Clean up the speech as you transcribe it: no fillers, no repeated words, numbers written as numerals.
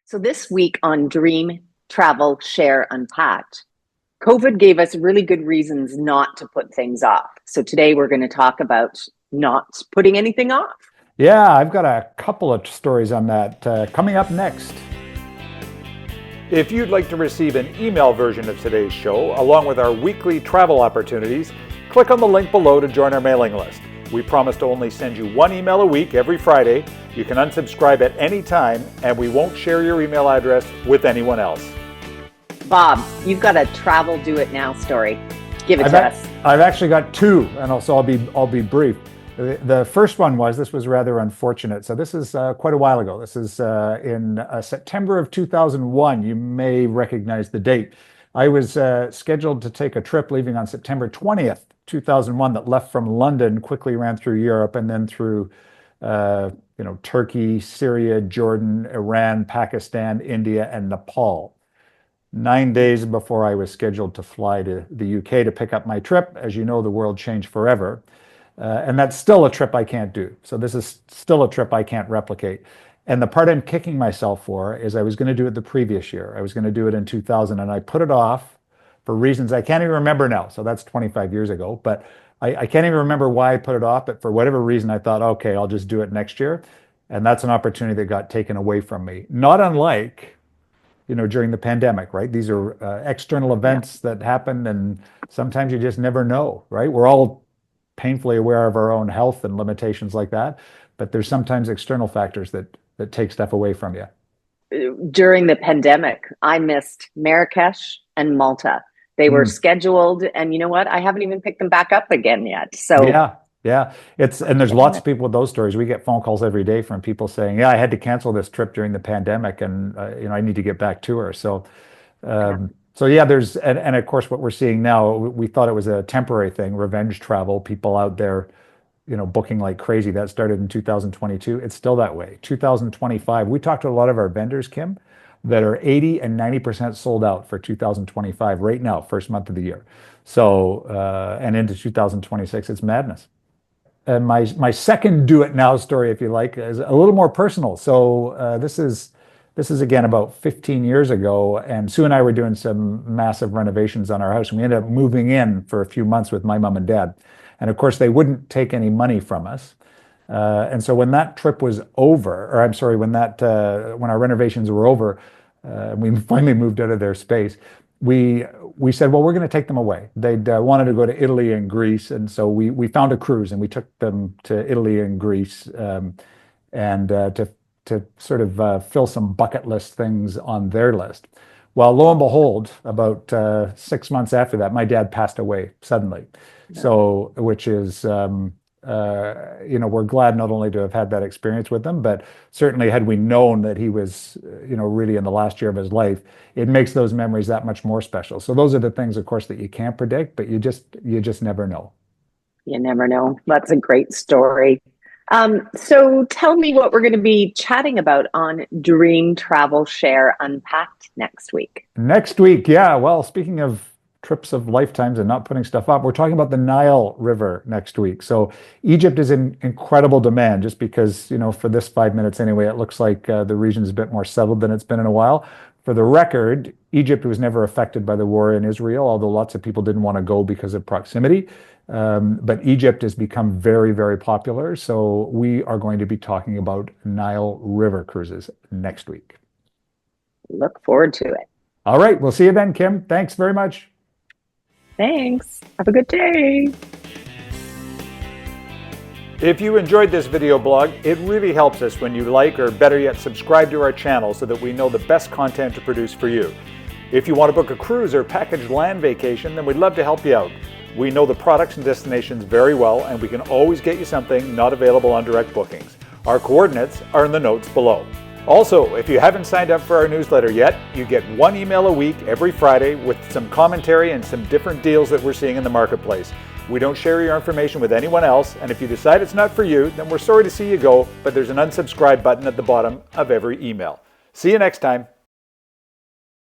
So this week on Dream, Travel, Share, Unpacked, COVID gave us really good reasons not to put things off. So today we're going to talk about not putting anything off. Yeah, I've got a couple of stories on that coming up next. If you'd like to receive an email version of today's show, along with our weekly travel opportunities, click on the link below to join our mailing list. We promise to only send you one email a week every Friday. You can unsubscribe at any time, and we won't share your email address with anyone else. Bob, you've got a travel do it now story. Give it to us. I've actually got two, and also I'll be brief. The first one this was rather unfortunate. So this is quite a while ago. This is in September of 2001. You may recognize the date. I was scheduled to take a trip leaving on September 20th, 2001 that left from London, quickly ran through Europe and then through Turkey, Syria, Jordan, Iran, Pakistan, India, and Nepal. 9 days before I was scheduled to fly to the UK to pick up my trip. As you know, the world changed forever. And that's still a trip I can't do. So this is still a trip I can't replicate. And the part I'm kicking myself for is I was going to do it the previous year. I was going to do it in 2000, and I put it off for reasons I can't even remember now. So that's 25 years ago. But I can't even remember why I put it off. But for whatever reason, I thought, okay, I'll just do it next year. And that's an opportunity that got taken away from me. Not unlike, during the pandemic, right? These are external events that happen, and sometimes you just never know, right? We're all painfully aware of our own health and limitations like that, but there's sometimes external factors that take stuff away from you. During the pandemic, I missed Marrakesh and Malta. They were scheduled, and you know what? I haven't even picked them back up again yet. So yeah. And there's lots of people with those stories. We get phone calls every day from people saying, "Yeah, I had to cancel this trip during the pandemic, and I need to get back to her." So there's and of course what we're seeing now. We thought it was a temporary thing, revenge travel. People out there, booking like crazy. That started in 2022. It's still that way. 2025. We talked to a lot of our vendors, Kim, that are 80 and 90% sold out for 2025 right now, first month of the year. So and into 2026, it's madness. And my second do it now story, if you like, is a little more personal. So this is again about 15 years ago, and Sue and I were doing some massive renovations on our house, and we ended up moving in for a few months with my mom and dad. And of course, they wouldn't take any money from us. And so when that trip was over, or I'm sorry, when our renovations were over, we finally moved out of their space, we said, well, we're going to take them away. They'd wanted to go to Italy and Greece, and so we found a cruise, and we took them to Italy and Greece, and to sort of fill some bucket list things on their list. Well, lo and behold, about 6 months after that, my dad passed away suddenly. Yeah. So, which is, we're glad not only to have had that experience with him, but certainly had we known that he was, really in the last year of his life, it makes those memories that much more special. So those are the things, of course, that you can't predict, but you just never know. You never know. That's a great story. So tell me what we're going to be chatting about on Dream, Travel, Share, Unpacked next week. Next week, yeah. Well, speaking of trips of lifetimes and not putting stuff up, we're talking about the Nile River next week. So Egypt is in incredible demand just because, for this 5 minutes anyway, it looks like the region is a bit more settled than it's been in a while. For the record, Egypt was never affected by the war in Israel, although lots of people didn't want to go because of proximity. But Egypt has become very, very popular. So we are going to be talking about Nile River cruises next week. Look forward to it. All right. We'll see you then, Kim. Thanks very much. Thanks. Have a good day. If you enjoyed this video blog, it really helps us when you like, or better yet, subscribe to our channel so that we know the best content to produce for you. If you want to book a cruise or packaged land vacation, then we'd love to help you out. We know the products and destinations very well, and we can always get you something not available on direct bookings. Our coordinates are in the notes below. Also, if you haven't signed up for our newsletter yet, you get one email a week every Friday with some commentary and some different deals that we're seeing in the marketplace. We don't share your information with anyone else, and if you decide it's not for you, then we're sorry to see you go, but there's an unsubscribe button at the bottom of every email. See you next time.